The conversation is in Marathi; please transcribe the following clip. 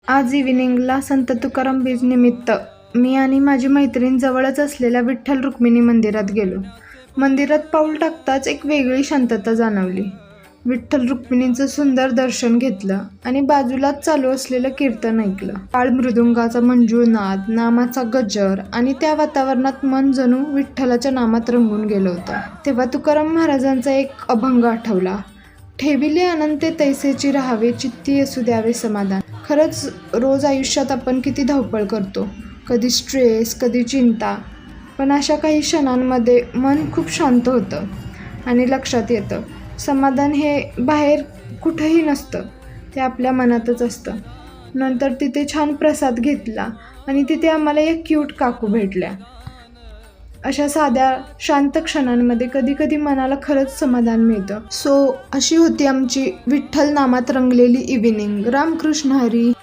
आज इव्हिनिंगला संत तुकाराम बीज निमित्त मी आणि माझी मैत्रीण जवळच असलेल्या विठ्ठल रुक्मिणी मंदिरात गेलो. मंदिरात पाऊल टाकताच एक वेगळी शांतता जाणवली. विठ्ठल रुक्मिणींचं सुंदर दर्शन घेतलं आणि बाजूलाच चालू असलेलं कीर्तन ऐकलं. टाळ मृदुंगाचा मंजूळ नाद, नामाचा गजर आणि त्या वातावरणात मन जणू विठ्ठलाच्या नामात रंगून गेलं होतं. तेव्हा तुकाराम महाराजांचा एक अभंग आठवला. ठेविले अनंते तैसेची राहावे, चित्ती असू द्यावे समाधान. खरंच रोज आयुष्यात आपण किती धावपळ करतो, कधी स्ट्रेस, कधी चिंता, पण अशा काही क्षणांमध्ये मन खूप शांत होतं आणि लक्षात येतं समाधान हे बाहेर कुठंही नसतं, ते आपल्या मनातच असतं. नंतर तिथे छान प्रसाद घेतला आणि तिथे आम्हाला एक क्यूट काकू भेटल्या. अशा साध्या शांत क्षणांमध्ये कधी कधी मनाला खरंच समाधान मिळतं. अशी होती आमची विठ्ठल नामात रंगलेली इव्हिनिंग. रामकृष्ण हरी.